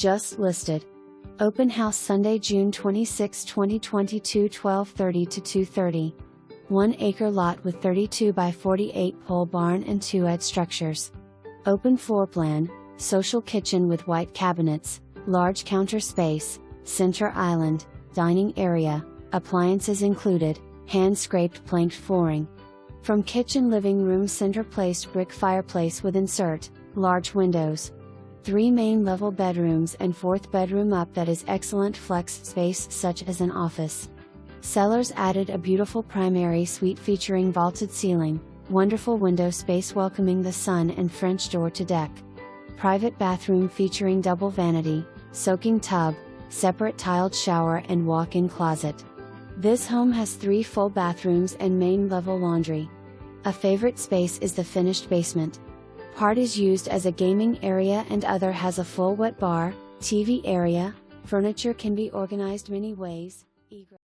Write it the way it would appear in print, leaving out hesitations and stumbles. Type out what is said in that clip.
Just listed. Open house Sunday, June 26, 2022, 12:30 to 2:30. 1 acre lot with 32 by 48 pole barn and 2 structures. Open floor plan, social kitchen with white cabinets, large counter space, center island, dining area, appliances included, hand-scraped planked flooring. From kitchen living room center-placed brick fireplace with insert, large windows. 3 main level bedrooms and 4th bedroom up that is excellent flex space such as an office. Sellers added a beautiful primary suite featuring vaulted ceiling, wonderful window space welcoming the sun and French door to deck. Private bathroom featuring double vanity, soaking tub, separate tiled shower and walk-in closet. This home has 3 full bathrooms and main level laundry. A favorite space is the finished basement. Part is used as a gaming area and other has a full wet bar, TV area. Furniture can be organized many ways. Egress.